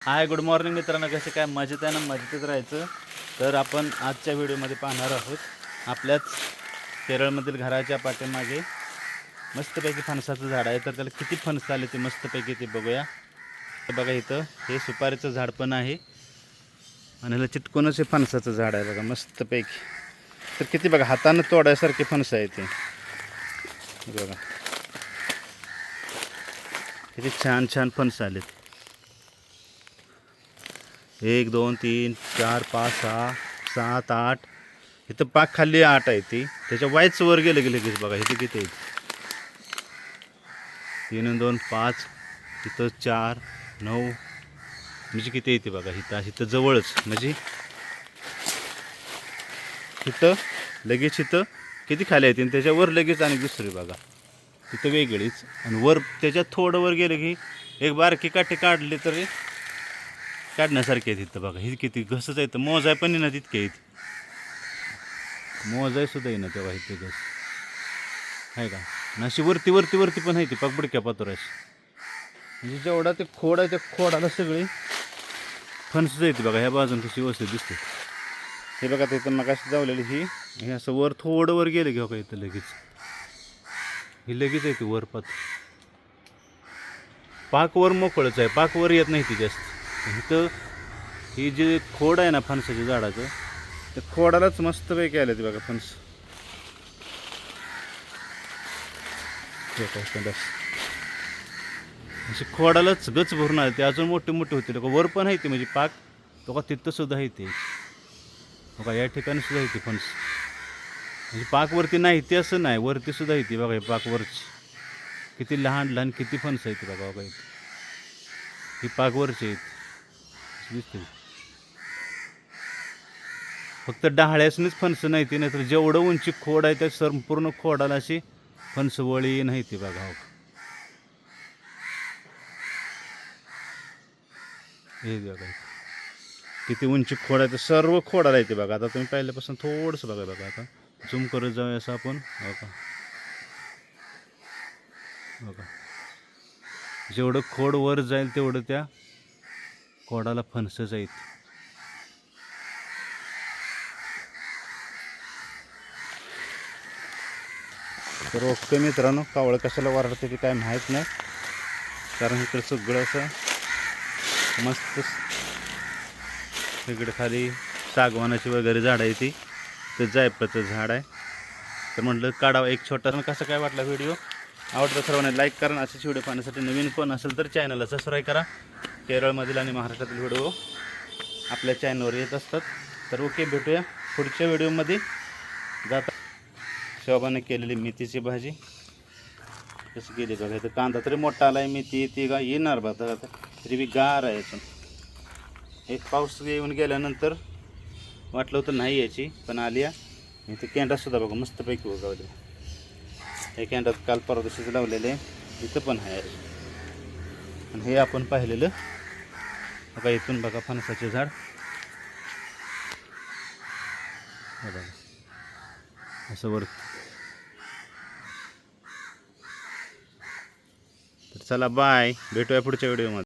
Hi good morning मित्रांनो, कसे काय मजेत आहे ना? मजेतच राहायचं. तर आपण आजच्या व्हिडिओमध्ये पाहणार आहोत आपल्याच केरळमधील घराच्या पाठीमागे मस्तपैकी फणसाचं झाड आहे. तर त्याला किती फणस आले ते मस्तपैकी ते बघूया. बघा इथं हे सुपारीचं झाड पण आहे आणि ह्याला चिटकूनच हे फणसाचं झाड आहे बघा मस्तपैकी. तर किती बघा हातानं तोडायसारखे फणस आहे ते बघा, किती छान छान फणस आलेत. 1 2 3 4 5 6 7 8. इथं पाक खाली 8 आहे ती, त्याच्या वाईच वर गेले गेले लगेच बघा इथे किती आहेत. 3 2 5, इथं 4 9, म्हणजे किती येते बघा इथं. इथं जवळच म्हणजे इथं लगेच इथं किती खाली येते आणि त्याच्यावर लगेच आणि दुसरी बघा तिथं वेगळीच. आणि वर त्याच्यात थोडं वर गेलं की एक बारकी काठी काढली तरी काढण्यासारखे आहेत. इथं बघा ही किती घसच आहे, तर मोजाय पण येणार तितके आहेत. मोजाय सुद्धा येईना तेव्हा इथे घस आहे का. आणि अशी वरती वरती वरती पण आहे ती पगबडक्या पातोराशी, म्हणजे जेवढा ते खोड आहे त्या खोडाला सगळी फणस येते बघा. ह्या बाजून कशी व्यवस्थित दिसते हे बघा. तिथं मग अशी जावलेली ही हे असं वर थोडं वर गेलं घेऊ का इथं लगेच ही लगेच येते वर पाक वर मोकळच आहे, पाक वर येत नाही ती जास्त. इथं ही जे खोड आहे ना फणसाच्या झाडाचं, त्या खोडालाच मस्तपैकी आले ते बघा फणस. असे खोडालाच गच भरून आले ते, अजून मोठे मोठे होते लोक. वर पण आहे ते म्हणजे पाक तो का तिथं सुद्धा आहे ते बघा. या ठिकाणी सुद्धा आहे ते फणस, म्हणजे पाक वरती नाही ते असं नाही, वरती सुद्धा आहे ती बघा. हे पाक वरची किती लहान लहान किती फणस आहेत बघा बघा. इथे ही पाक वरची आहेत दिसते. फक्त डहाळ्यासनीच फणस नाही ती, नाही तर जेवढं उंची खोड आहे त्या संपूर्ण खोडाला अशी फणसवळी नाही ती बघा. हो हे बघा किती उंची खोड आहे, तर सर्व खोडाला येते बघा. आता तुम्ही पहिल्यापासून थोडंसं बघा बघा. आता झूम करत जाऊया असं आपण बघा बघा. जेवढं खोड वर जाईल तेवढं त्या खोडाला फणस जाईल. तर ओके मित्रांनो, कावळं कशाला वरडते ते काय माहीत नाही, कारण इकडं सगळं असं मस्त. इकडे खाली सागवानाची वगैरे झाडं आहे ती, ते जायफळाचं झाड आहे. तर म्हटलं काढावं एक छोटा. कसं काय वाटला व्हिडिओ? आवडतं सर्वांना लाईक करा. असेच व्हिडिओ पाहण्यासाठी नवीन कोण असेल तर चॅनलला सबस्क्राईब करा. केरळमधील आणि महाराष्ट्रातील व्हिडिओ आपल्या चॅनलवर येत असतात. तर ओके, भेटूया पुढच्या व्हिडिओमध्ये. जाता शोभाने केलेली मेथीची भाजी कशी केली बघा. इथं कांदा तरी मोठा आला आहे, मेथी ती का येणार बघा. आता तरी बी गार आहे यातून. एक पाऊस येऊन गेल्यानंतर वाटलं होतं नाही याची, पण आली आहे. इथे कॅन्डासुद्धा बघा मस्तपैकी उगवले. हे कॅन्डात काल परवा दिवशीच लावलेले इथं पण आहे. आणि हे आपण पाहिलेलं बघा इथून बघा फणसाचे झाड बघा असं वर. तर चला बाय, भेटूया पुढच्या व्हिडिओमध्ये.